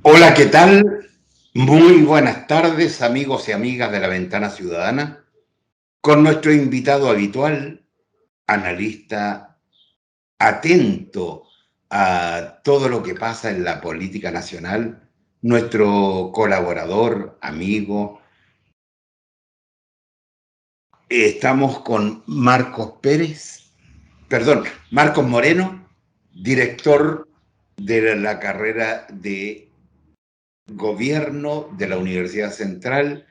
Hola, ¿qué tal? Muy buenas tardes, amigos y amigas de la Ventana Ciudadana, con nuestro invitado habitual, analista atento a todo lo que pasa en la política nacional, nuestro colaborador, amigo. Estamos con Marcos Moreno, director de la carrera de Gobierno de la Universidad Central.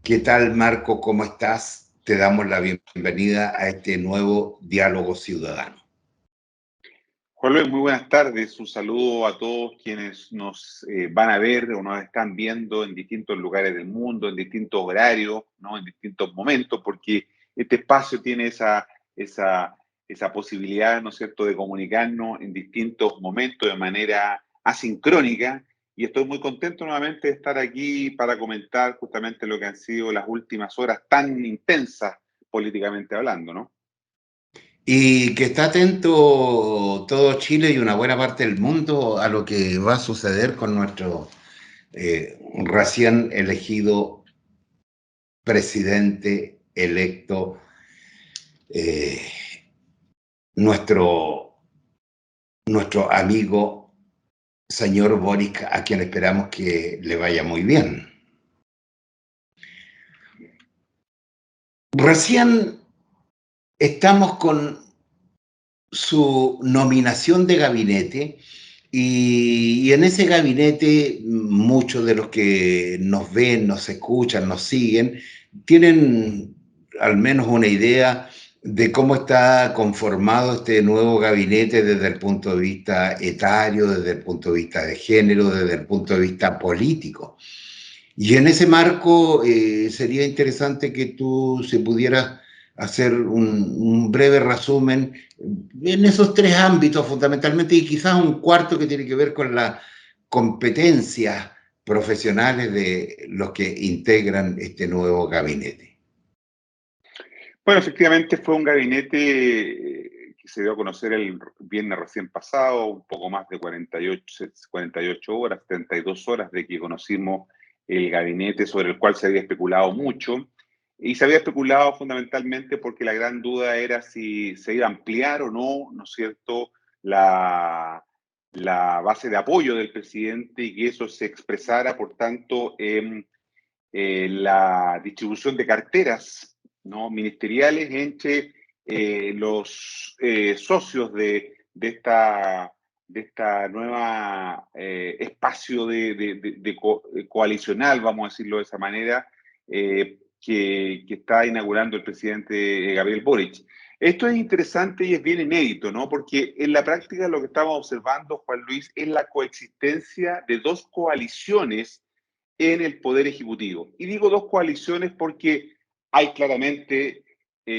¿Qué tal, Marco? ¿Cómo estás? Te damos la bienvenida a este nuevo diálogo ciudadano. Juan Luis, muy buenas tardes. Un saludo a todos quienes nos van a ver o nos están viendo en distintos lugares del mundo, en distintos horarios, ¿no? En distintos momentos, porque este espacio tiene esa posibilidad, ¿no es cierto?, de comunicarnos en distintos momentos de manera asincrónica. Y estoy muy contento nuevamente de estar aquí para comentar justamente lo que han sido las últimas horas tan intensas políticamente hablando, ¿no? Y que está atento todo Chile y una buena parte del mundo a lo que va a suceder con nuestro recién elegido presidente electo, eh, nuestro, nuestro amigo señor Boric, a quien esperamos que le vaya muy bien. Recién estamos con su nominación de gabinete y en ese gabinete muchos de los que nos ven, nos escuchan, nos siguen, tienen al menos una idea de cómo está conformado este nuevo gabinete desde el punto de vista etario, desde el punto de vista de género, desde el punto de vista político. Y en ese marco sería interesante que tú se pudieras hacer un breve resumen en esos tres ámbitos fundamentalmente y quizás un cuarto que tiene que ver con las competencias profesionales de los que integran este nuevo gabinete. Bueno, efectivamente fue un gabinete que se dio a conocer el viernes recién pasado, un poco más de 48 horas, 32 horas de que conocimos el gabinete sobre el cual se había especulado mucho. Y se había especulado fundamentalmente porque la gran duda era si se iba a ampliar o no, ¿no es cierto?, la, la base de apoyo del presidente y que eso se expresara, por tanto, en la distribución de carteras, ¿no?, ministeriales entre los socios de esta nueva espacio coalicional, vamos a decirlo de esa manera, que está inaugurando el presidente Gabriel Boric. Esto es interesante y es bien inédito, ¿no? Porque en la práctica lo que estamos observando, Juan Luis, es la coexistencia de dos coaliciones en el Poder Ejecutivo. Y digo dos coaliciones porque hay claramente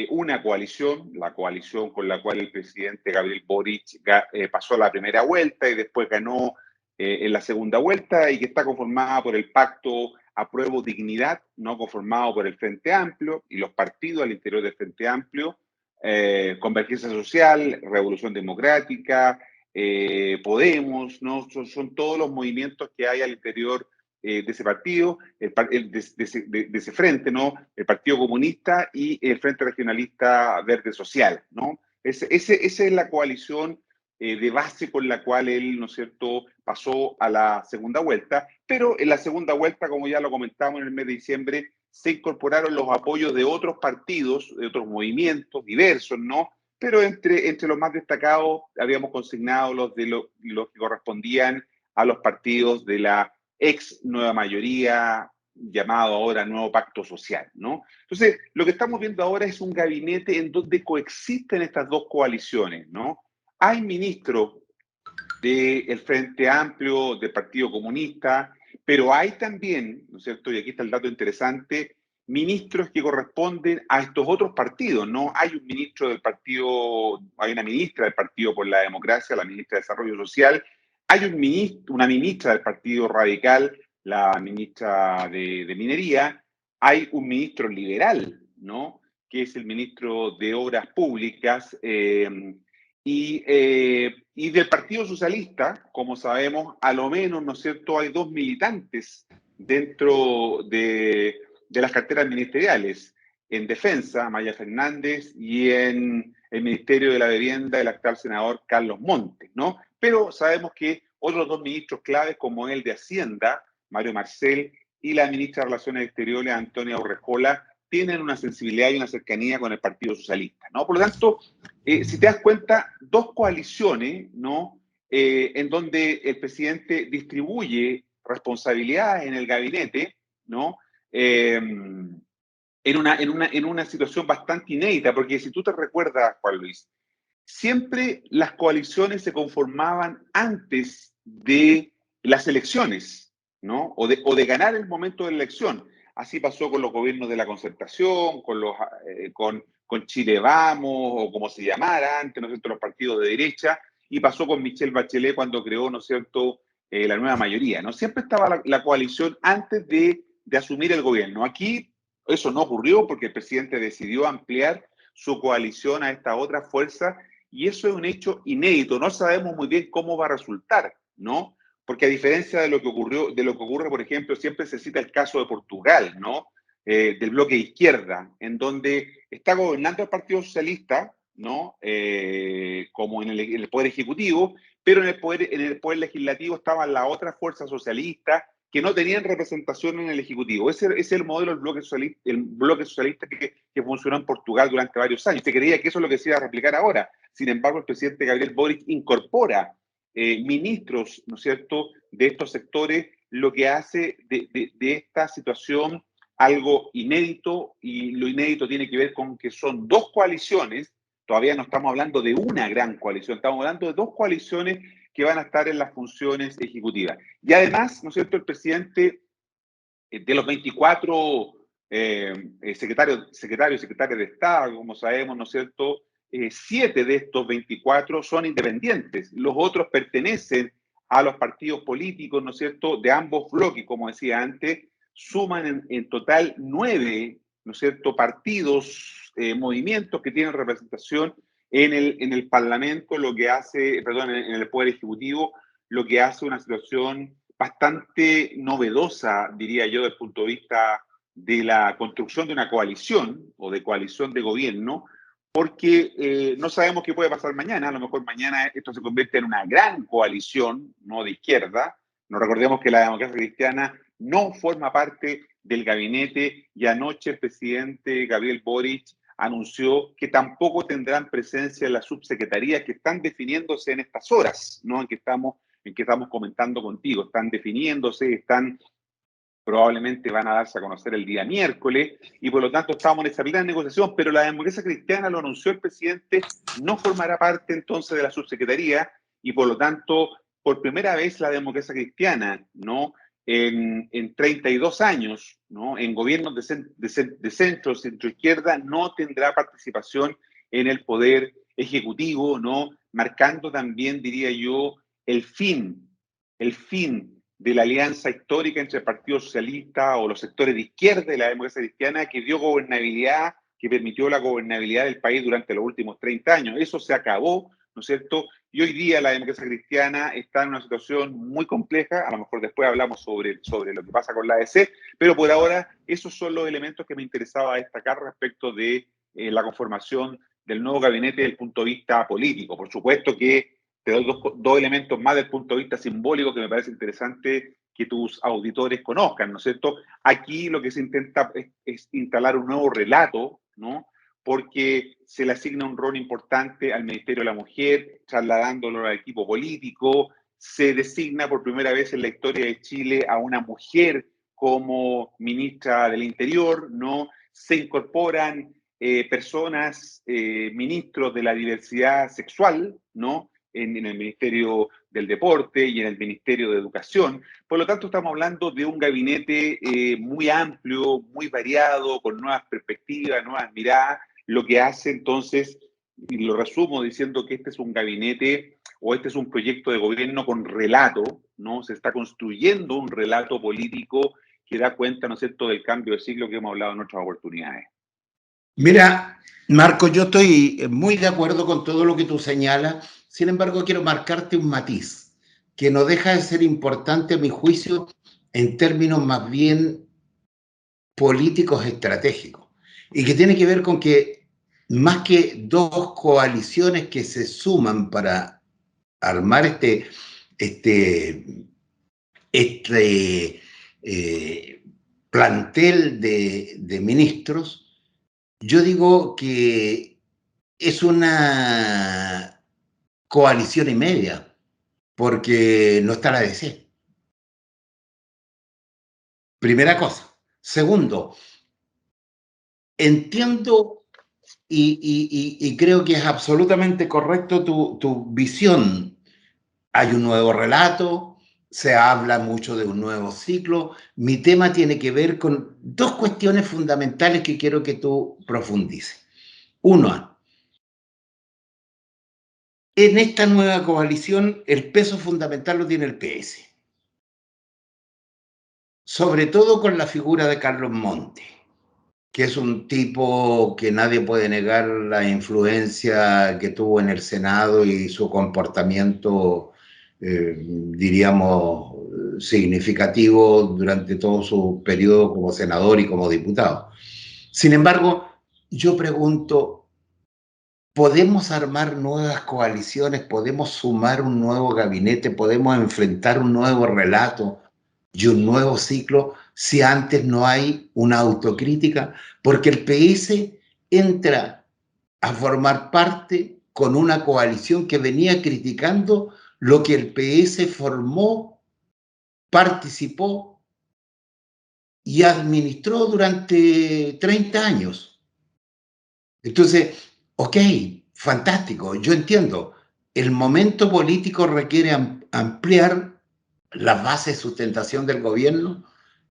una coalición, la coalición con la cual el presidente Gabriel Boric pasó la primera vuelta y después ganó en la segunda vuelta y que está conformada por el pacto Apruebo Dignidad, no conformado por el Frente Amplio y los partidos al interior del Frente Amplio, Convergencia Social, Revolución Democrática, Podemos, ¿no? Son todos los movimientos que hay al interior de ese partido, de ese frente, ¿no? El Partido Comunista y el Frente Regionalista Verde Social, ¿no? Esa es la coalición de base con la cual él, ¿no es cierto?, pasó a la segunda vuelta, pero en la segunda vuelta, como ya lo comentamos en el mes de diciembre, se incorporaron los apoyos de otros partidos, de otros movimientos diversos, ¿no? Pero entre los más destacados habíamos consignado los que correspondían a los partidos de la ex nueva mayoría, llamado ahora nuevo pacto social, ¿no? Entonces, lo que estamos viendo ahora es un gabinete en donde coexisten estas dos coaliciones, ¿no? Hay ministros del Frente Amplio, del Partido Comunista, pero hay también, ¿no es cierto?, y aquí está el dato interesante, ministros que corresponden a estos otros partidos, ¿no? Hay un ministro del partido, hay una ministra del Partido por la Democracia, la ministra de Desarrollo Social, hay una ministra del Partido Radical, la ministra de Minería, hay un ministro liberal, ¿no?, que es el ministro de Obras Públicas, y Y del Partido Socialista, como sabemos, a lo menos, ¿no es cierto?, hay dos militantes dentro de las carteras ministeriales. En Defensa, Maya Fernández, y en el Ministerio de la Vivienda, el actual senador Carlos Montes, ¿no? Pero sabemos que otros dos ministros claves, como el de Hacienda, Mario Marcel, y la ministra de Relaciones Exteriores, Antonia Urrejola, tienen una sensibilidad y una cercanía con el Partido Socialista, ¿no? Por lo tanto, si te das cuenta, dos coaliciones, ¿no? En donde el presidente distribuye responsabilidades en el gabinete, ¿no? En una situación bastante inédita, porque si tú te recuerdas, Juan Luis, siempre las coaliciones se conformaban antes de las elecciones, ¿no? O de ganar el momento de la elección. Así pasó con los gobiernos de la concertación, con Chile Vamos, o como se llamara antes, ¿no es cierto?, los partidos de derecha, y pasó con Michelle Bachelet cuando creó, ¿no es cierto?, la nueva mayoría, ¿no? Siempre estaba la coalición antes de asumir el gobierno. Aquí eso no ocurrió porque el presidente decidió ampliar su coalición a esta otra fuerza, y eso es un hecho inédito. No sabemos muy bien cómo va a resultar, ¿no? Porque a diferencia de lo que ocurre, por ejemplo, siempre se cita el caso de Portugal, ¿no? Del bloque de izquierda, en donde está gobernando el Partido Socialista, ¿no? Como en el Poder Ejecutivo, pero en el poder Legislativo estaban las otras fuerzas socialistas que no tenían representación en el Ejecutivo. Ese es el modelo del bloque socialista que funcionó en Portugal durante varios años. Se creía que eso es lo que se iba a replicar ahora. Sin embargo, el presidente Gabriel Boric incorpora ministros, ¿no es cierto?, de estos sectores, lo que hace de esta situación algo inédito, y lo inédito tiene que ver con que son dos coaliciones. Todavía no estamos hablando de una gran coalición, estamos hablando de dos coaliciones que van a estar en las funciones ejecutivas. Y además, ¿no es cierto?, el presidente, de los 24 secretarios y secretarias de Estado, como sabemos, ¿no es cierto?, 7 de estos 24 son independientes. Los otros pertenecen a los partidos políticos, ¿no es cierto?, de ambos bloques, como decía antes. Suman en total 9, ¿no es cierto?, partidos, movimientos que tienen representación en el Parlamento, lo que hace, perdón, en el Poder Ejecutivo, lo que hace una situación bastante novedosa, diría yo, desde el punto de vista de la construcción de una coalición o de coalición de gobierno, porque no sabemos qué puede pasar mañana. A lo mejor mañana esto se convierte en una gran coalición, no de izquierda. No recordemos que la Democracia Cristiana no forma parte del gabinete, y anoche el presidente Gabriel Boric anunció que tampoco tendrán presencia en las subsecretarías que están definiéndose en estas horas, ¿no?, en que estamos comentando contigo. Están definiéndose, probablemente van a darse a conocer el día miércoles, y por lo tanto estamos en esa mitad de negociación, pero la Democracia Cristiana, lo anunció el presidente, no formará parte entonces de la subsecretaría, y por lo tanto, por primera vez la Democracia Cristiana, ¿no?, en 32 años, ¿no?, en gobiernos de centro izquierda, no tendrá participación en el poder ejecutivo, ¿no?, marcando también, diría yo, el fin de la alianza histórica entre el Partido Socialista o los sectores de izquierda de la Democracia Cristiana, que dio gobernabilidad, que permitió la gobernabilidad del país durante los últimos 30 años. Eso se acabó, ¿no es cierto? Y hoy día la Democracia Cristiana está en una situación muy compleja. A lo mejor después hablamos sobre lo que pasa con la ADC, pero por ahora esos son los elementos que me interesaba destacar respecto de la conformación del nuevo gabinete desde el punto de vista político. Por supuesto que te doy dos elementos más del punto de vista simbólico que me parece interesante que tus auditores conozcan, ¿no es cierto? Aquí lo que se intenta es instalar un nuevo relato, ¿no?, porque se le asigna un rol importante al Ministerio de la Mujer, trasladándolo al equipo político. Se designa por primera vez en la historia de Chile a una mujer como ministra del Interior, ¿no? Se incorporan personas, ministros de la diversidad sexual, ¿no?, en el Ministerio del Deporte y en el Ministerio de Educación. Por lo tanto, estamos hablando de un gabinete muy amplio, muy variado, con nuevas perspectivas, nuevas miradas, lo que hace entonces, y lo resumo diciendo que este es un gabinete o este es un proyecto de gobierno con relato, ¿no? Se está construyendo un relato político que da cuenta, ¿no es cierto?, del cambio de siglo que hemos hablado en otras oportunidades. Mira, Marco, yo estoy muy de acuerdo con todo lo que tú señalas. Sin embargo, quiero marcarte un matiz que no deja de ser importante a mi juicio en términos más bien políticos estratégicos y que tiene que ver con que más que dos coaliciones que se suman para armar este, este plantel de ministros, yo digo que es una coalición y media, porque no está la DC. Primera cosa. Segundo, entiendo y creo que es absolutamente correcto tu visión. Hay un nuevo relato, se habla mucho de un nuevo ciclo. Mi tema tiene que ver con dos cuestiones fundamentales que quiero que tú profundices. Uno, en esta nueva coalición el peso fundamental lo tiene el PS, sobre todo con la figura de Carlos Monte, que es un tipo que nadie puede negar la influencia que tuvo en el Senado y su comportamiento, diríamos, significativo durante todo su periodo como senador y como diputado. Sin embargo, yo pregunto, ¿podemos armar nuevas coaliciones? ¿Podemos sumar un nuevo gabinete? ¿Podemos enfrentar un nuevo relato y un nuevo ciclo si antes no hay una autocrítica? Porque el PS entra a formar parte con una coalición que venía criticando lo que el PS formó, participó y administró durante 30 años. Entonces, ok, fantástico, yo entiendo. El momento político requiere ampliar las bases de sustentación del gobierno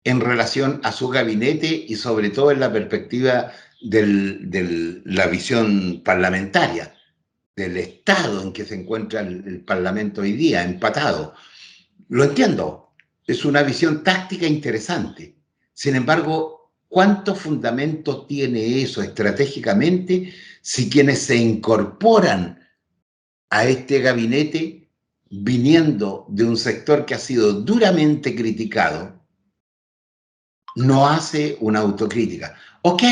en relación a su gabinete y sobre todo en la perspectiva de la visión parlamentaria, del estado en que se encuentra el Parlamento hoy día, empatado. Lo entiendo, es una visión táctica interesante. Sin embargo, ¿cuánto fundamento tiene eso estratégicamente si quienes se incorporan a este gabinete, viniendo de un sector que ha sido duramente criticado, no hace una autocrítica? Ok,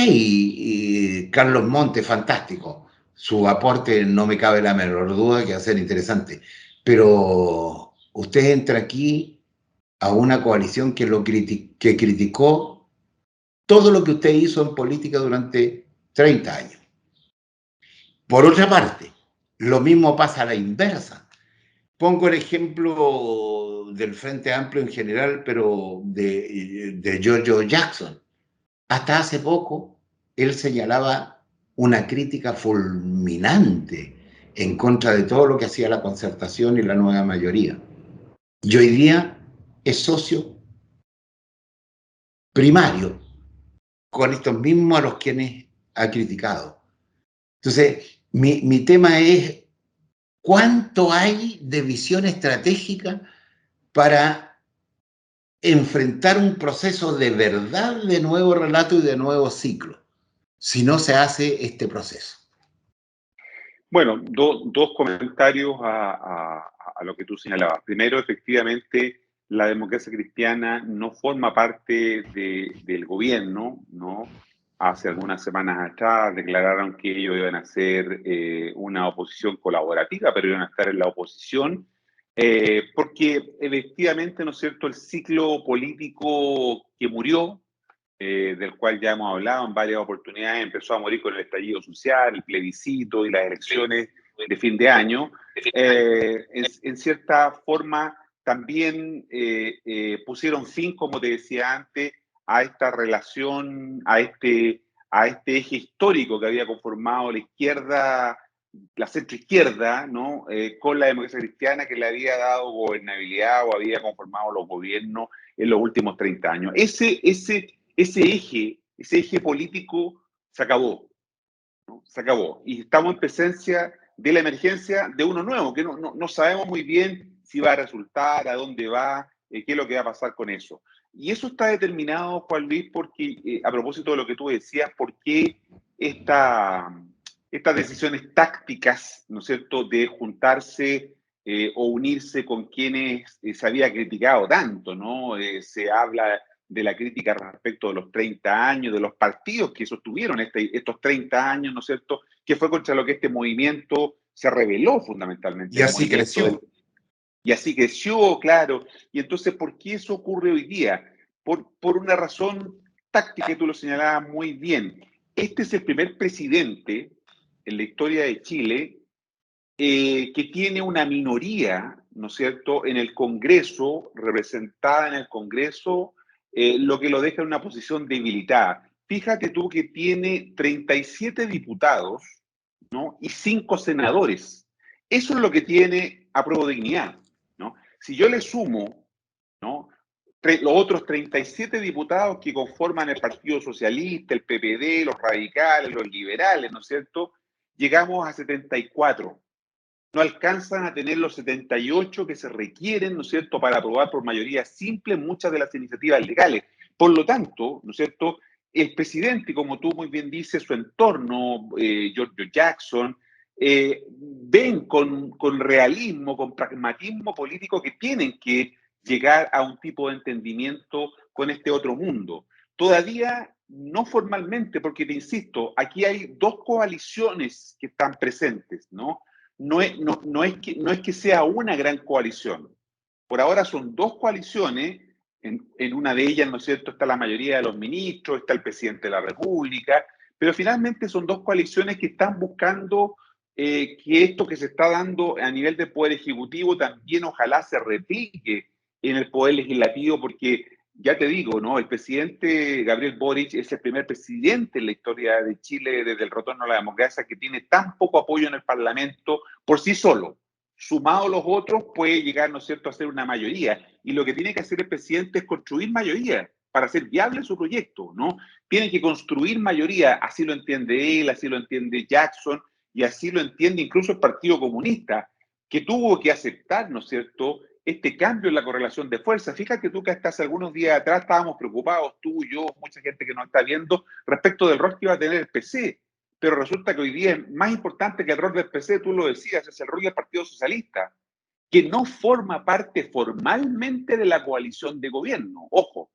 Carlos Monte, fantástico. Su aporte no me cabe la menor duda que va a ser interesante. Pero usted entra aquí a una coalición que criticó todo lo que usted hizo en política durante 30 años. Por otra parte, lo mismo pasa a la inversa. Pongo el ejemplo del Frente Amplio en general, pero de Giorgio Jackson. Hasta hace poco, él señalaba una crítica fulminante en contra de todo lo que hacía la concertación y la nueva mayoría. Y hoy día es socio primario con estos mismos a los quienes ha criticado. Entonces, mi tema es cuánto hay de visión estratégica para enfrentar un proceso de verdad de nuevo relato y de nuevo ciclo, si no se hace este proceso. Bueno, dos comentarios a lo que tú señalabas. Primero, efectivamente, la democracia cristiana no forma parte del gobierno, ¿no? Hace algunas semanas atrás declararon que ellos iban a ser una oposición colaborativa, pero iban a estar en la oposición, porque efectivamente, ¿no es cierto?, el ciclo político que murió, del cual ya hemos hablado en varias oportunidades, empezó a morir con el estallido social, el plebiscito y las elecciones de fin de año. En cierta forma, también pusieron fin, como te decía antes, a esta relación, a este eje histórico que había conformado la izquierda, la centroizquierda, ¿no? Con la democracia cristiana, que le había dado gobernabilidad o había conformado los gobiernos en los últimos 30 años. Ese eje político se acabó, ¿no? Se acabó. Y estamos en presencia de la emergencia de uno nuevo, que no sabemos muy bien si va a resultar, a dónde va, qué es lo que va a pasar con eso. Y eso está determinado, Juan Luis, porque, a propósito de lo que tú decías, ¿por qué estas decisiones tácticas, ¿no es cierto?, de juntarse o unirse con quienes se había criticado tanto, ¿no? Se habla de la crítica respecto de los 30 años, de los partidos que sostuvieron estos 30 años, ¿no es cierto?, que fue contra lo que este movimiento se rebeló fundamentalmente. Y así creció. Y así creció, claro. Y entonces, ¿por qué eso ocurre hoy día? Por una razón táctica que tú lo señalabas muy bien. Este es el primer presidente en la historia de Chile que tiene una minoría, ¿no es cierto?, en el Congreso, representada en el Congreso, lo que lo deja en una posición debilitada. Fíjate tú que tiene 37 diputados, ¿no?, y 5 senadores. Eso es lo que tiene Apruebo Dignidad, ¿no? Si yo le sumo, ¿no?, los otros 37 diputados que conforman el Partido Socialista, el PPD, los radicales, los liberales, ¿no es cierto?, llegamos a 74. No alcanzan a tener los 78 que se requieren, ¿no es cierto?, para aprobar por mayoría simple muchas de las iniciativas legales. Por lo tanto, ¿no es cierto?, el presidente, como tú muy bien dices, su entorno, George Jackson, ven con realismo, con pragmatismo político que tienen que llegar a un tipo de entendimiento con este otro mundo. Todavía no formalmente, porque te insisto, aquí hay dos coaliciones que están presentes, ¿no? No es que sea una gran coalición. Por ahora son dos coaliciones, en una de ellas, ¿no es cierto?, está la mayoría de los ministros, está el presidente de la República, pero finalmente son dos coaliciones que están buscando que esto que se está dando a nivel del Poder Ejecutivo también ojalá se replique en el Poder Legislativo, porque ya te digo, ¿no?, el presidente Gabriel Boric es el primer presidente en la historia de Chile desde el retorno a la democracia que tiene tan poco apoyo en el Parlamento por sí solo. Sumado a los otros puede llegar, ¿no es cierto?, a ser una mayoría. Y lo que tiene que hacer el presidente es construir mayoría para hacer viable su proyecto, ¿no? Tiene que construir mayoría, así lo entiende él, así lo entiende Jackson, y así lo entiende incluso el Partido Comunista, que tuvo que aceptar, ¿no es cierto?, este cambio en la correlación de fuerza. Fíjate tú que hasta hace algunos días atrás estábamos preocupados, tú, yo, mucha gente que nos está viendo, respecto del rol que iba a tener el PC. Pero resulta que hoy día es más importante que el rol del PC, tú lo decías, es el rol del Partido Socialista, que no forma parte formalmente de la coalición de gobierno. Ojo,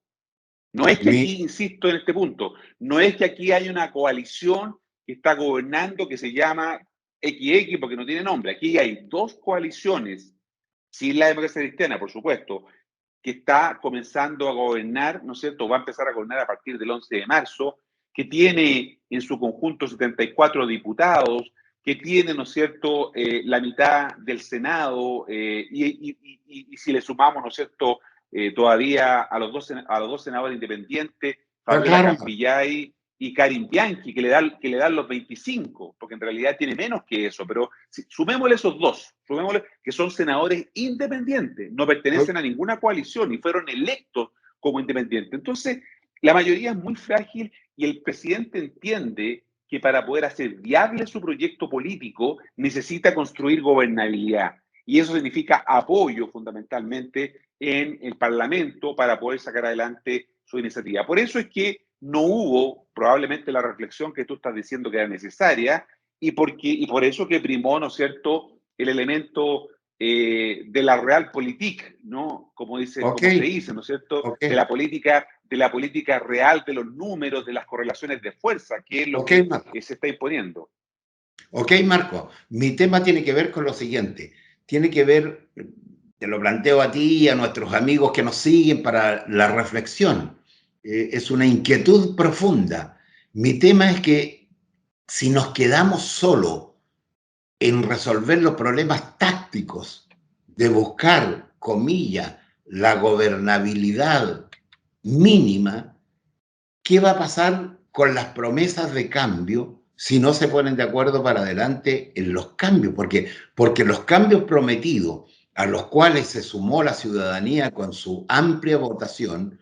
no es que aquí, insisto en este punto, no es que aquí hay una coalición que está gobernando que se llama XX porque no tiene nombre. Aquí hay dos coaliciones, sin la democracia cristiana, por supuesto, que está comenzando a gobernar, ¿no es cierto? Va a empezar a gobernar a partir del 11 de marzo, que tiene en su conjunto 74 diputados, que tiene, ¿no es cierto?, la mitad del Senado, y si le sumamos, ¿no es cierto?, todavía a los dos senadores independientes, Fabiola Campillay y Karin Bianchi, que le dan los 25, porque en realidad tiene menos que eso, pero sumémosle esos dos, sumémosle que son senadores independientes, no pertenecen a ninguna coalición y fueron electos como independientes. Entonces, la mayoría es muy frágil y el presidente entiende que para poder hacer viable su proyecto político necesita construir gobernabilidad. Y eso significa apoyo fundamentalmente en el Parlamento para poder sacar adelante su iniciativa. Por eso es que no hubo probablemente la reflexión que tú estás diciendo que era necesaria y por eso que primó, ¿no es cierto?, el elemento de la realpolitik, ¿no? Como se dice, ¿no es cierto?, de la política real, de los números, de las correlaciones de fuerza, que es lo que se está imponiendo. Ok, Marco, mi tema tiene que ver con lo siguiente. Tiene que ver, te lo planteo a ti y a nuestros amigos que nos siguen para la reflexión. Es una inquietud profunda. Mi tema es que si nos quedamos solo en resolver los problemas tácticos de buscar, comillas, la gobernabilidad mínima, ¿qué va a pasar con las promesas de cambio si no se ponen de acuerdo para adelante en los cambios? Porque los cambios prometidos, a los cuales se sumó la ciudadanía con su amplia votación,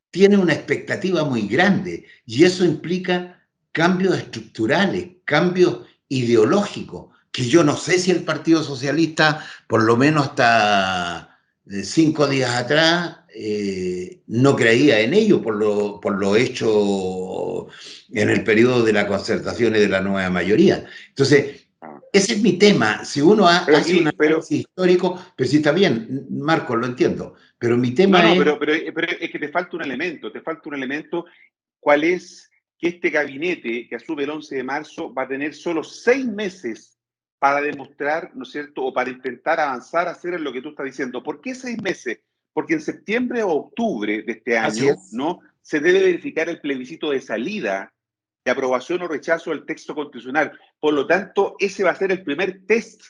tiene una expectativa muy grande y eso implica cambios estructurales, cambios ideológicos, que yo no sé si el Partido Socialista, por lo menos hasta 5 días atrás, no creía en ello por lo hecho en el periodo de la concertación y de la nueva mayoría. Entonces, ese es mi tema. Si uno Pero hace un aquí, análisis histórico, pues sí está bien, Marco, lo entiendo, pero mi no, tema no, es... pero es que te falta un elemento, ¿cuál es? Que este gabinete que asume el 11 de marzo va a tener solo 6 meses para demostrar, ¿no es cierto?, o para intentar avanzar a hacer lo que tú estás diciendo. ¿Por qué 6 meses? Porque en septiembre o octubre de este Así año, es. ¿no?, se debe verificar el plebiscito de salida, de aprobación o rechazo del texto constitucional. Por lo tanto, ese va a ser el primer test.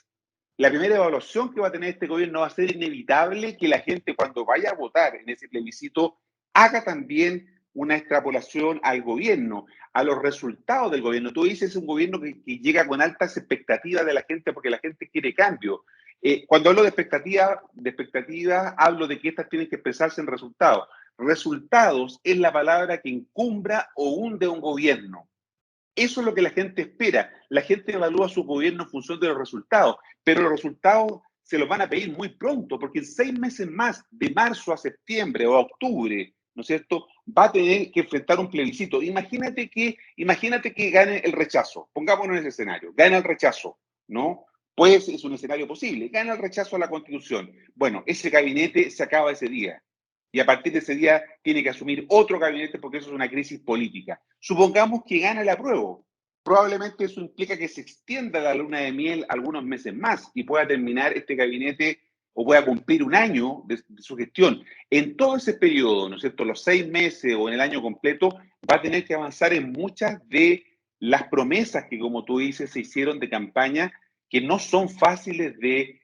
La primera evaluación que va a tener este gobierno va a ser inevitable que la gente, cuando vaya a votar en ese plebiscito, haga también una extrapolación al gobierno, a los resultados del gobierno. Tú dices, es un gobierno que llega con altas expectativas de la gente porque la gente quiere cambio. Cuando hablo de expectativa, hablo de que estas tienen que expresarse en resultados. Resultados es la palabra que encumbra o hunde un gobierno. Eso es lo que la gente espera. La gente evalúa su gobierno en función de los resultados, pero los resultados se los van a pedir muy pronto, porque en 6 meses más, de marzo a septiembre o a octubre, ¿no es cierto?, va a tener que enfrentar un plebiscito. Imagínate que gane el rechazo. Pongámonos en ese escenario. Gana el rechazo, ¿no? Pues es un escenario posible. Gana el rechazo a la Constitución. Bueno, ese gabinete se acaba ese día. Y a partir de ese día tiene que asumir otro gabinete porque eso es una crisis política. Supongamos que gana el apruebo. Probablemente eso implica que se extienda la luna de miel algunos meses más y pueda terminar este gabinete o pueda cumplir un año de su gestión. En todo ese periodo, ¿no es cierto?, los 6 meses o en el año completo, va a tener que avanzar en muchas de las promesas que, como tú dices, se hicieron de campaña, que no son fáciles de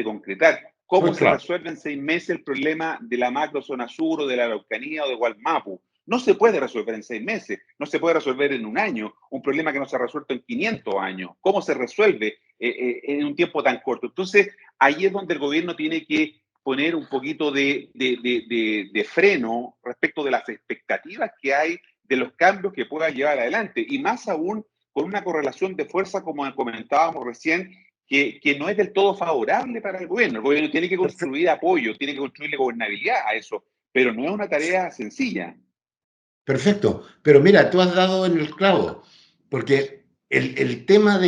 concretar. ¿Cómo Pues se claro. resuelve en 6 meses el problema de la macrozona sur o de la Araucanía o de Gualmapu? No se puede resolver en 6 meses, no se puede resolver en un año, un problema que no se ha resuelto en 500 años. ¿Cómo se resuelve en un tiempo tan corto? Entonces, ahí es donde el gobierno tiene que poner un poquito de freno respecto de las expectativas que hay de los cambios que pueda llevar adelante. Y más aún con una correlación de fuerza, como comentábamos recién, que no es del todo favorable para el gobierno. El gobierno tiene que construir apoyo, tiene que construir gobernabilidad a eso, pero no es una tarea sencilla. Perfecto, pero mira, tú has dado en el clavo, porque el tema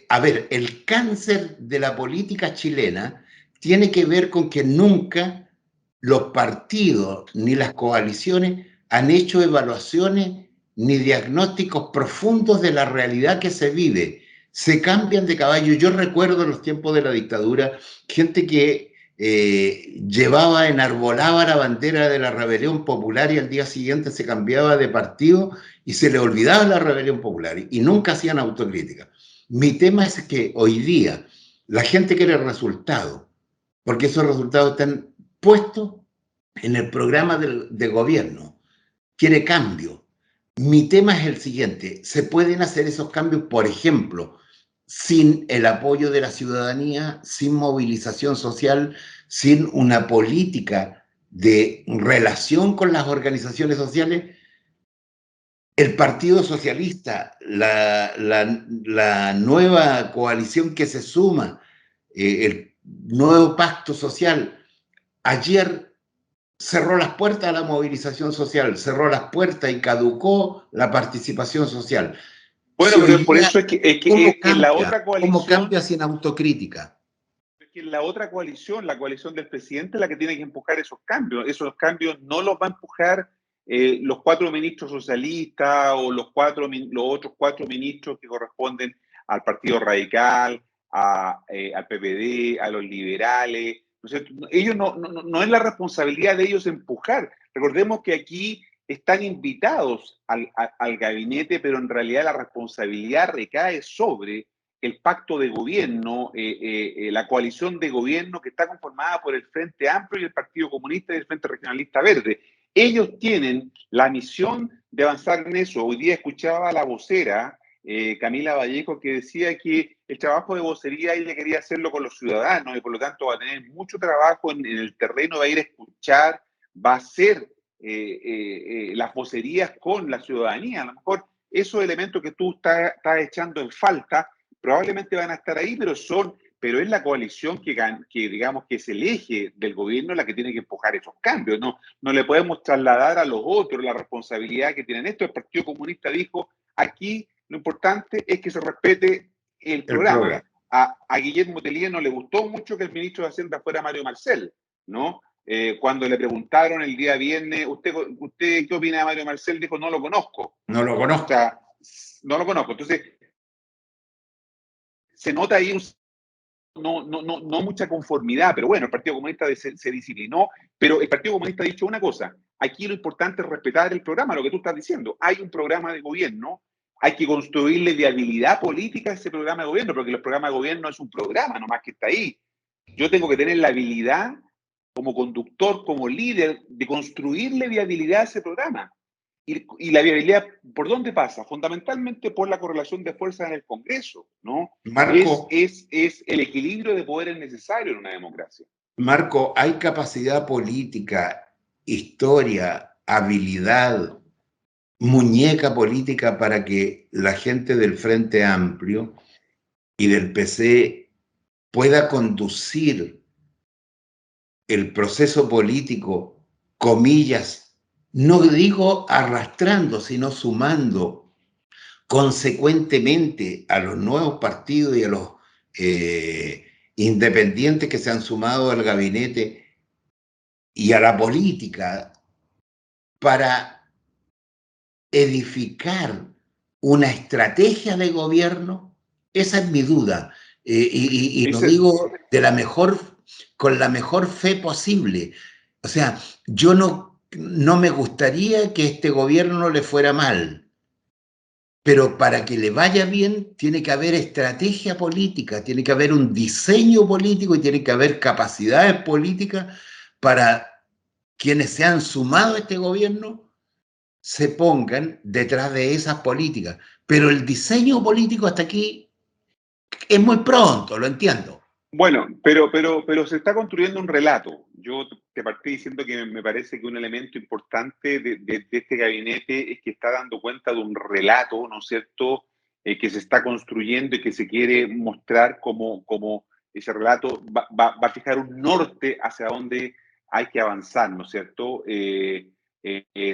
a ver, el cáncer de la política chilena tiene que ver con que nunca los partidos ni las coaliciones han hecho evaluaciones ni diagnósticos profundos de la realidad que se vive. Se cambian de caballo. Yo recuerdo en los tiempos de la dictadura gente que enarbolaba la bandera de la rebelión popular y al día siguiente se cambiaba de partido y se le olvidaba la rebelión popular y nunca hacían autocrítica. Mi tema es que hoy día la gente quiere resultados, porque esos resultados están puestos en el programa de gobierno, quiere cambio. Mi tema es el siguiente, ¿se pueden hacer esos cambios, por ejemplo, sin el apoyo de la ciudadanía, sin movilización social, sin una política de relación con las organizaciones sociales? El Partido Socialista, la nueva coalición que se suma, el nuevo pacto social, ayer cerró las puertas a la movilización social, cerró las puertas y caducó la participación social. Bueno, Si hoy pero por día, eso es ¿cómo que en la cambia? otra ¿Cómo cambia coalición, sin autocrítica? la coalición del presidente, es la que tiene que empujar esos cambios. Esos cambios no los va a empujar los 4 ministros socialistas o los otros 4 ministros que corresponden al Partido Radical, al PPD, a los liberales. ¿No es cierto? Ellos no es la responsabilidad de ellos empujar. Recordemos que aquí están invitados al gabinete, pero en realidad la responsabilidad recae sobre el pacto de gobierno, la coalición de gobierno que está conformada por el Frente Amplio y el Partido Comunista y el Frente Regionalista Verde. Ellos tienen la misión de avanzar en eso. Hoy día escuchaba a la vocera, Camila Vallejo, que decía que el trabajo de vocería ella quería hacerlo con los ciudadanos y por lo tanto va a tener mucho trabajo en el terreno, va a ir a escuchar, va a hacer las vocerías con la ciudadanía. A lo mejor esos elementos que tú estás echando en falta probablemente van a estar ahí, pero son pero es la coalición que digamos que es el eje del gobierno la que tiene que empujar esos cambios. No le podemos trasladar a los otros la responsabilidad que tienen esto. El Partido Comunista dijo, aquí lo importante es que se respete el El programa. programa. A Guillermo Tellier no le gustó mucho que el ministro de Hacienda fuera Mario Marcel, ¿no? Cuando le preguntaron el día viernes, ¿usted qué opina de Mario Marcel? Dijo, no lo conozco. No lo O conozco. sea, no lo conozco. Entonces, se nota ahí no mucha conformidad, pero bueno, el Partido Comunista se disciplinó, pero el Partido Comunista ha dicho una cosa, aquí lo importante es respetar el programa, lo que tú estás diciendo, hay un programa de gobierno, hay que construirle viabilidad política a ese programa de gobierno, porque el programa de gobierno es un programa, nomás que está ahí. Yo tengo que tener la habilidad como conductor, como líder, de construirle viabilidad a ese programa. Y la viabilidad, ¿por dónde pasa? Fundamentalmente por la correlación de fuerzas en el Congreso, ¿no? Marco, Es el equilibrio de poderes necesario en una democracia. Marco, hay capacidad política, historia, habilidad, muñeca política para que la gente del Frente Amplio y del PC pueda conducir el proceso político, comillas, no digo arrastrando, sino sumando consecuentemente a los nuevos partidos y a los independientes que se han sumado al gabinete y a la política para edificar una estrategia de gobierno? Esa es mi duda. Y lo Ese, digo de la mejor, con la mejor fe posible. O sea, yo no me gustaría que este gobierno le fuera mal, pero para que le vaya bien tiene que haber estrategia política, tiene que haber un diseño político y tiene que haber capacidades políticas para quienes se han sumado a este gobierno se pongan detrás de esas políticas. Pero el diseño político hasta aquí es muy pronto, lo entiendo. bueno, pero se está construyendo un relato. Yo te partí diciendo que me parece que un elemento importante de este gabinete es que está dando cuenta de un relato, ¿no es cierto?, que se está construyendo y que se quiere mostrar como ese relato va a fijar un norte hacia donde hay que avanzar, ¿no es cierto?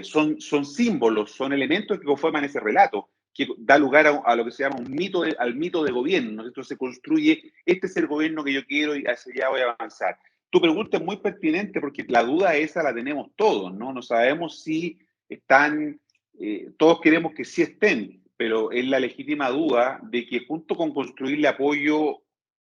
Son símbolos, son elementos que conforman ese relato que da lugar a lo que se llama al mito de gobierno, ¿no? Entonces se construye, este es el gobierno que yo quiero y hacia allá voy a avanzar. Tu pregunta es muy pertinente porque la duda esa la tenemos todos, ¿no? No sabemos si están, todos queremos que sí estén, pero es la legítima duda de que junto con construirle apoyo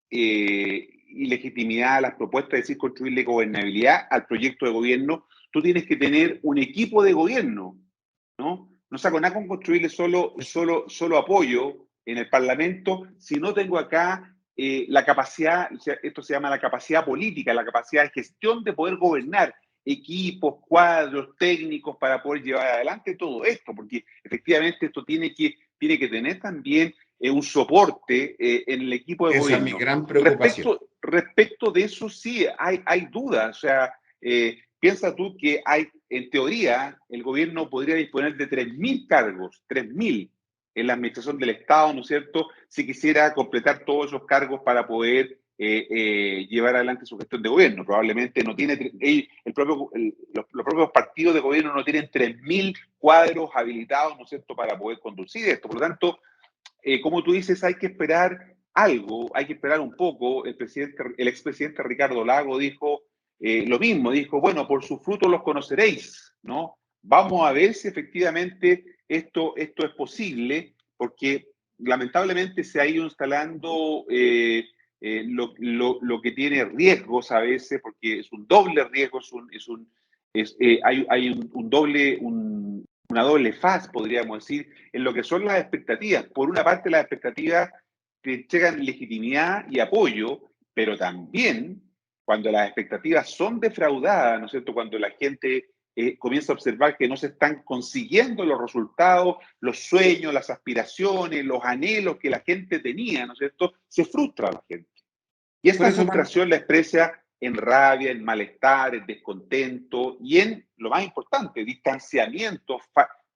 y legitimidad a las propuestas, es decir, construirle gobernabilidad al proyecto de gobierno, tú tienes que tener un equipo de gobierno, ¿no? No saco nada con construirle solo apoyo en el Parlamento si no tengo acá la capacidad, esto se llama la capacidad política, la capacidad de gestión de poder gobernar equipos, cuadros, técnicos para poder llevar adelante todo esto, porque efectivamente esto tiene que tener también un soporte en el equipo de Esa es mi gobierno. gran preocupación. Respecto de eso, sí, hay dudas, o sea, piensa tú que en teoría, el gobierno podría disponer de 3.000 cargos, 3.000 en la administración del Estado, ¿no es cierto? Si quisiera completar todos esos cargos para poder llevar adelante su gestión de gobierno. Probablemente no tiene, los propios partidos de gobierno no tienen 3.000 cuadros habilitados, ¿no es cierto?, para poder conducir esto. Por lo tanto, como tú dices, hay que esperar algo, hay que esperar un poco. El expresidente Ricardo Lago dijo lo mismo, dijo, bueno, por sus frutos los conoceréis, ¿no? Vamos a ver si efectivamente esto es posible, porque lamentablemente se ha ido instalando lo que tiene riesgos a veces, porque es un doble riesgo, hay una doble faz, podríamos decir, en lo que son las expectativas. Por una parte, las expectativas que llegan legitimidad y apoyo, pero también cuando las expectativas son defraudadas, ¿no es cierto? Cuando la gente comienza a observar que no se están consiguiendo los resultados, los sueños, las aspiraciones, los anhelos que la gente tenía, ¿no es cierto? Se frustra la gente. Y Por esta eso, Marco, frustración la expresa en rabia, en malestar, en descontento y en, lo más importante, distanciamiento,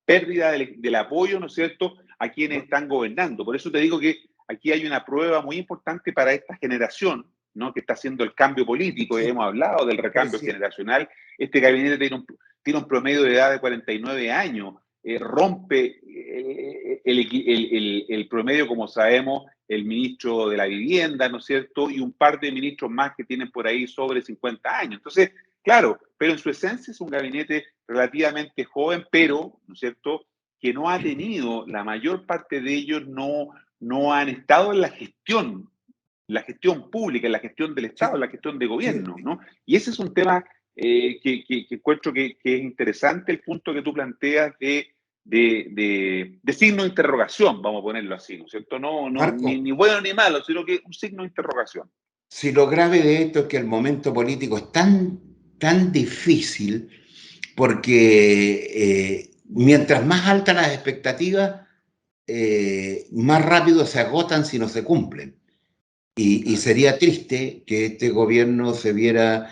pérdida del apoyo, ¿no es cierto?, a quienes están gobernando. Por eso te digo que aquí hay una prueba muy importante para esta generación, ¿no? Que está haciendo el cambio político, y hemos hablado del recambio generacional. Este gabinete tiene un promedio de edad de 49 años, rompe el promedio, como sabemos, el ministro de la Vivienda, ¿no es cierto? Y un par de ministros más que tienen por ahí sobre 50 años. Entonces, claro, pero en su esencia es un gabinete relativamente joven, pero, ¿no es cierto?, que no ha tenido, la mayor parte de ellos no han estado en la gestión pública, en la gestión del Estado, en la gestión de gobierno, ¿no? Y ese es un tema que encuentro que es interesante, el punto que tú planteas de signo de interrogación, vamos a ponerlo así, ¿no es cierto? Marco, Ni bueno ni malo, sino que un signo de interrogación. si lo grave de esto es que el momento político es tan difícil porque mientras más altas las expectativas, más rápido se agotan si no se cumplen. Y sería triste que este gobierno se viera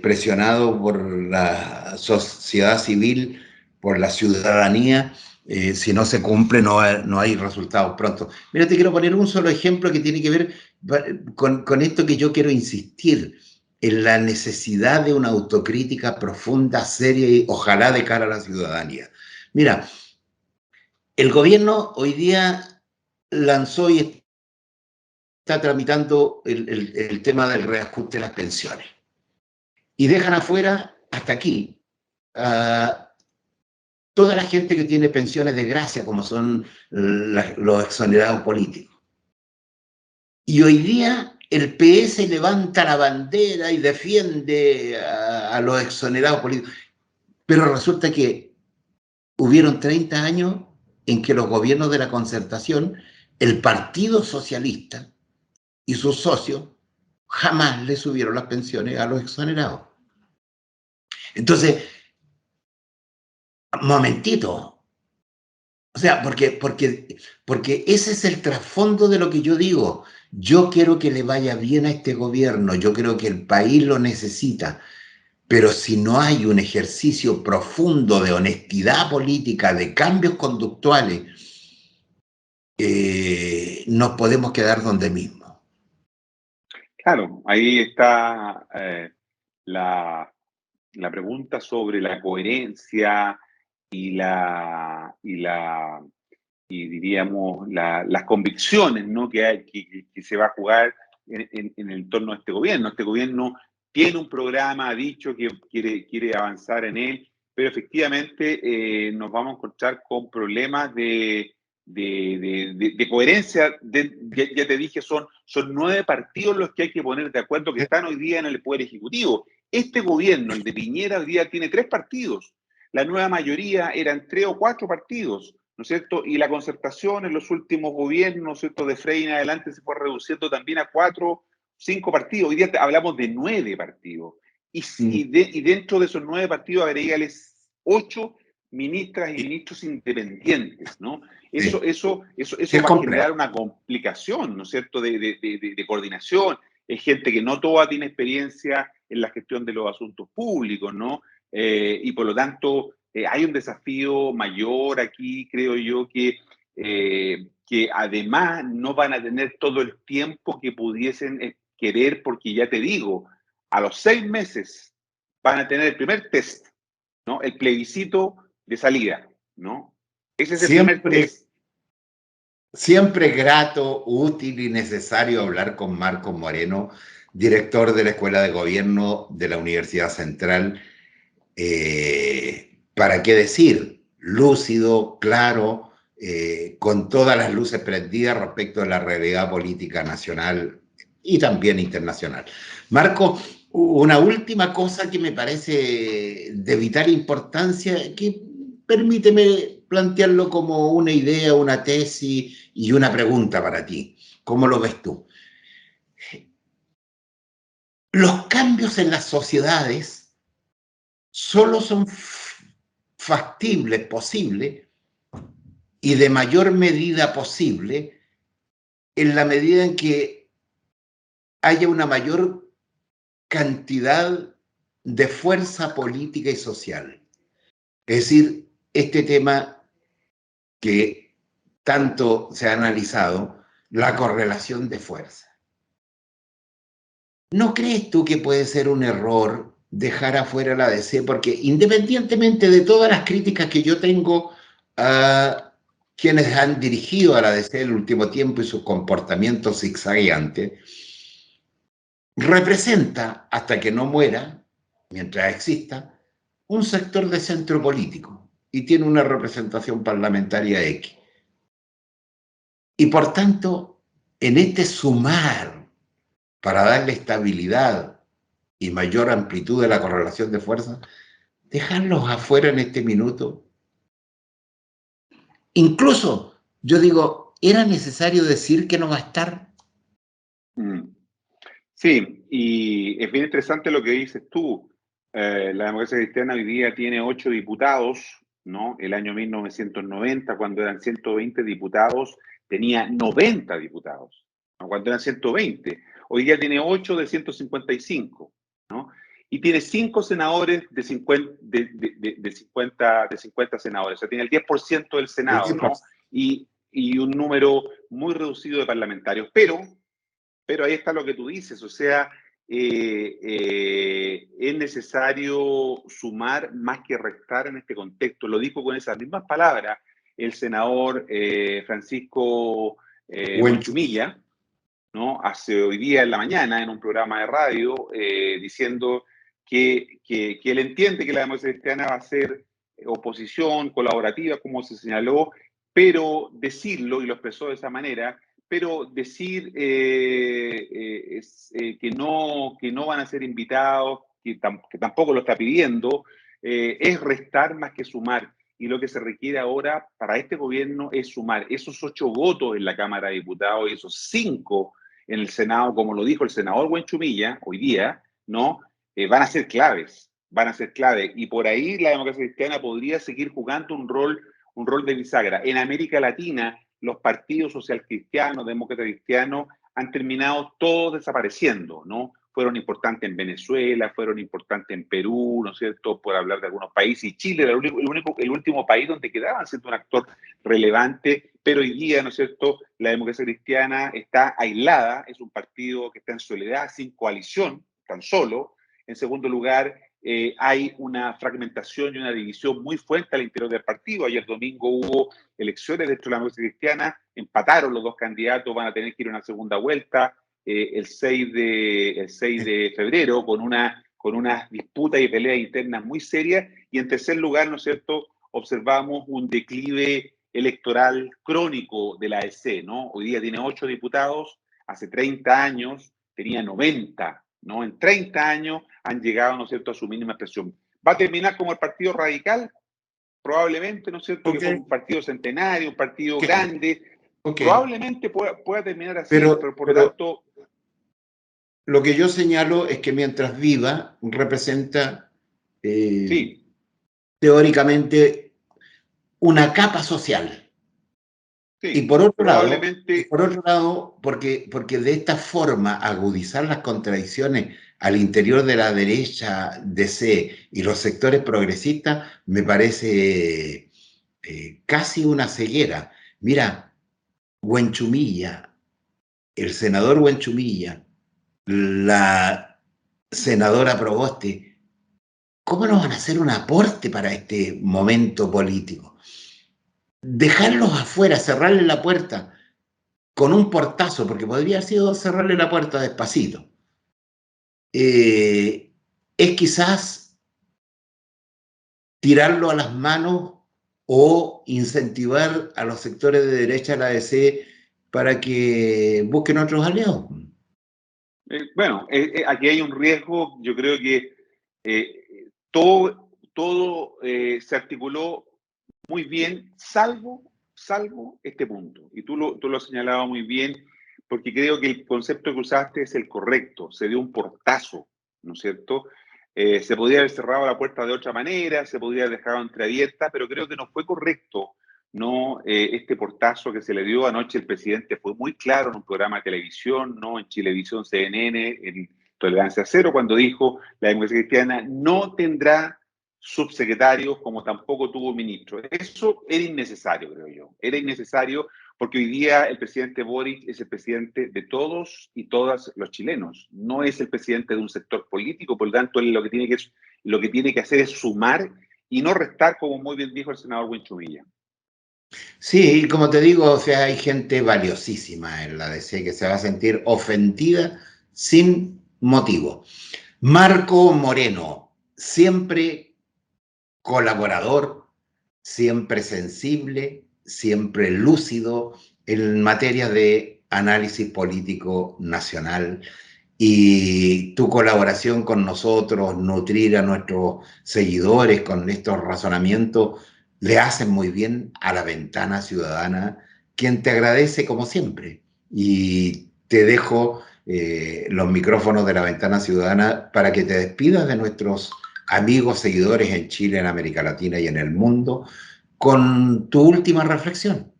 presionado por la sociedad civil, por la ciudadanía. Si no se cumple, no hay resultados pronto. Mira, te quiero poner un solo ejemplo que tiene que ver con esto que yo quiero insistir, en la necesidad de una autocrítica profunda, seria y ojalá de cara a la ciudadanía. Mira, el gobierno hoy día lanzó y está tramitando el tema del reajuste de las pensiones. Y dejan afuera, hasta aquí, a toda la gente que tiene pensiones de gracia, como son los exonerados políticos. Y hoy día el PS levanta la bandera y defiende a los exonerados políticos. Pero resulta que hubieron 30 años en que los gobiernos de la concertación, el Partido Socialista y sus socios, jamás le subieron las pensiones a los exonerados. Entonces, momentito. O sea, porque ese es el trasfondo de lo que yo digo. Yo quiero que le vaya bien a este gobierno, yo creo que el país lo necesita, pero si no hay un ejercicio profundo de honestidad política, de cambios conductuales, nos podemos quedar donde mismo. Claro, ahí está la pregunta sobre la coherencia y diríamos las convicciones, ¿no?, que se va a jugar en el entorno de este gobierno. Este gobierno tiene un programa, ha dicho que quiere avanzar en él, pero efectivamente nos vamos a encontrar con problemas de coherencia. Ya te dije, son 9 partidos los que hay que poner de acuerdo, que están hoy día en el Poder Ejecutivo. Este gobierno, el de Piñera, hoy día tiene 3 partidos. La nueva mayoría eran 3 o 4 partidos, ¿no es cierto? Y la concertación en los últimos gobiernos, ¿no es cierto?, de Frey en adelante se fue reduciendo también a 4, 5 partidos. Hoy día hablamos de 9 partidos. Y dentro de esos 9 partidos agrégales 8 ministras y ministros independientes, ¿no? Eso va a generar una complicación, ¿no es cierto?, de coordinación. Es gente que no toda tiene experiencia en la gestión de los asuntos públicos, ¿no? Y por lo tanto, hay un desafío mayor aquí, creo yo, que además no van a tener todo el tiempo que pudiesen querer, porque ya te digo, a los 6 meses van a tener el primer test, ¿no? El plebiscito de salida, ¿no? Ese es el primer test. Siempre grato, útil y necesario hablar con Marcos Moreno, director de la Escuela de Gobierno de la Universidad Central. ¿Para qué decir? Lúcido, claro, con todas las luces prendidas respecto a la realidad política nacional y también internacional. Marco, una última cosa que me parece de vital importancia, que permíteme plantearlo como una idea, una tesis y una pregunta para ti. ¿Cómo lo ves tú? Los cambios en las sociedades solo son factibles, posibles, y de mayor medida posible, en la medida en que haya una mayor cantidad de fuerza política y social. Es decir, este tema que tanto se ha analizado, la correlación de fuerza. ¿No crees tú que puede ser un error dejar afuera la ADC? Porque independientemente de todas las críticas que yo tengo a quienes han dirigido a la ADC el último tiempo y sus comportamientos zigzagueantes, representa, hasta que no muera, mientras exista, un sector de centro político y tiene una representación parlamentaria X. Y por tanto, en este sumar para darle estabilidad y mayor amplitud de la correlación de fuerzas, dejarlos afuera en este minuto. Incluso, yo digo, ¿era necesario decir que no va a estar? Sí, y es bien interesante lo que dices tú. La democracia cristiana hoy día tiene 8 diputados, ¿no? El año 1990, cuando eran 120 diputados, tenía 90 diputados, ¿no? Cuando eran 120. Hoy día tiene 8 de 155, ¿no? Y tiene 5 senadores de 50, de 50 senadores. O sea, tiene el 10% del Senado, ¿no? Y un número muy reducido de parlamentarios. Pero ahí está lo que tú dices, o sea, es necesario sumar más que restar en este contexto. Lo dijo con esas mismas palabras el senador Francisco Buenchumilla, ¿no? Hace hoy día en la mañana en un programa de radio diciendo que él entiende que la democracia cristiana va a ser oposición colaborativa, como se señaló, pero decirlo, y lo expresó de esa manera, pero decir que no van a ser invitados, que tampoco lo está pidiendo, es restar más que sumar. Y lo que se requiere ahora para este gobierno es sumar esos 8 votos en la Cámara de Diputados y esos 5 en el Senado, como lo dijo el senador Buenchumilla hoy día, ¿no? Van a ser claves, van a ser claves. Y por ahí la democracia cristiana podría seguir jugando un rol de bisagra. En América Latina, los partidos social cristianos, demócratas cristianos, han terminado todos desapareciendo, ¿no? Fueron importantes en Venezuela, fueron importantes en Perú, ¿no es cierto?, por hablar de algunos países, y Chile era el último país donde quedaban siendo un actor relevante, pero hoy día, ¿no es cierto?, la democracia cristiana está aislada, es un partido que está en soledad, sin coalición, tan solo. En segundo lugar, hay una fragmentación y una división muy fuerte al interior del partido. Ayer domingo hubo elecciones dentro de la democracia cristiana, empataron los dos candidatos, van a tener que ir a una segunda vuelta el 6 de febrero con unas disputas y peleas internas muy serias. Y en tercer lugar, ¿no es cierto?, observamos un declive electoral crónico de la ADC, ¿no? Hoy día tiene 8 diputados, hace 30 años tenía 90, ¿no? En 30 años han llegado, ¿no es cierto?, a su mínima expresión. ¿Va a terminar como el Partido Radical? Probablemente, ¿no es cierto?, que fue un partido centenario, un partido grande. Probablemente pueda terminar así, pero por lo tanto... Lo que yo señalo es que mientras viva, representa sí, teóricamente una capa social. Sí, y por otro lado, porque de esta forma agudizar las contradicciones al interior de la derecha DC y los sectores progresistas me parece casi una ceguera. Mira, Buenchumilla, el senador Buenchumilla, la senadora Proboste, ¿cómo no van a hacer un aporte para este momento político? Dejarlos afuera, cerrarles la puerta con un portazo, porque podría haber sido cerrarle la puerta despacito, es quizás tirarlo a las manos o incentivar a los sectores de derecha, la ADC, para que busquen otros aliados. Bueno, aquí hay un riesgo. Yo creo que todo se articuló muy bien, salvo este punto. Y tú lo has señalado muy bien, porque creo que el concepto que usaste es el correcto. Se dio un portazo, ¿no es cierto? Se podría haber cerrado la puerta de otra manera, se podría haber dejado entreabierta, pero creo que no fue correcto, ¿no? Este portazo que se le dio anoche. El presidente fue muy claro en un programa de televisión, ¿no? En Chilevisión CNN, en Tolerancia Cero, cuando dijo: la democracia cristiana no tendrá subsecretarios, como tampoco tuvo ministro. Eso era innecesario, creo yo. Era innecesario porque hoy día el presidente Boric es el presidente de todos y todas los chilenos, no es el presidente de un sector político, por lo tanto él lo que tiene que hacer es sumar y no restar, como muy bien dijo el senador Buenchumilla. Sí, como te digo, o sea, hay gente valiosísima en la DC que se va a sentir ofendida sin motivo. Marco Moreno, siempre colaborador, siempre sensible, siempre lúcido en materia de análisis político nacional, y tu colaboración con nosotros, nutrir a nuestros seguidores con estos razonamientos, le hacen muy bien a la Ventana Ciudadana, quien te agradece como siempre. Y te dejo los micrófonos de la Ventana Ciudadana para que te despidas de nuestros amigos, seguidores en Chile, en América Latina y en el mundo, con tu última reflexión.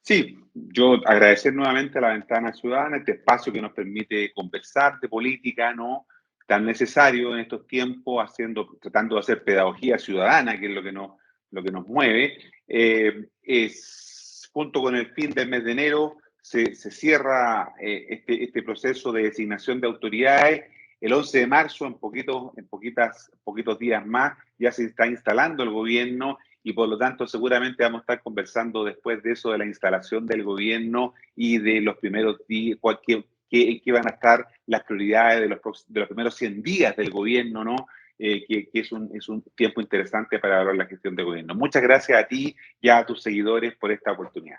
Sí, yo agradecer nuevamente a la Ventana Ciudadana, este espacio que nos permite conversar de política, ¿no? Tan necesario en estos tiempos, tratando de hacer pedagogía ciudadana, que es lo que nos mueve. Junto con el fin del mes de enero, se cierra este proceso de designación de autoridades. El 11 de marzo, en poquitos días más, ya se está instalando el gobierno, y por lo tanto seguramente vamos a estar conversando después de eso, de la instalación del gobierno y de los primeros días, que van a estar las prioridades de los primeros 100 días del gobierno, ¿no? Que es un tiempo interesante para hablar la gestión del gobierno. Muchas gracias a ti y a tus seguidores por esta oportunidad.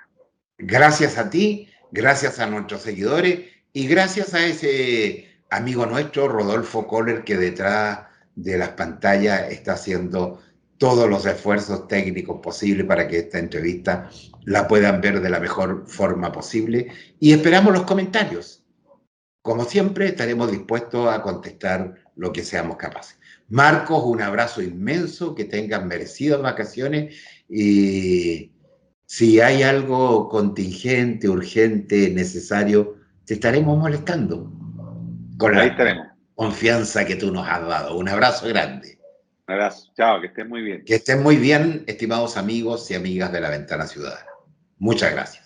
Gracias a ti, gracias a nuestros seguidores y gracias a ese amigo nuestro, Rodolfo Kohler, que detrás de las pantallas está haciendo todos los esfuerzos técnicos posibles para que esta entrevista la puedan ver de la mejor forma posible. Y esperamos los comentarios. Como siempre, estaremos dispuestos a contestar lo que seamos capaces. Marcos, un abrazo inmenso, que tengan merecidas vacaciones, y si hay algo contingente, urgente, necesario, te estaremos molestando con Ahí la estaremos. confianza que tú nos has dado. Un abrazo grande. Un abrazo. Chao, que estén muy bien. Que estén muy bien, estimados amigos y amigas de la Ventana Ciudadana. Muchas gracias.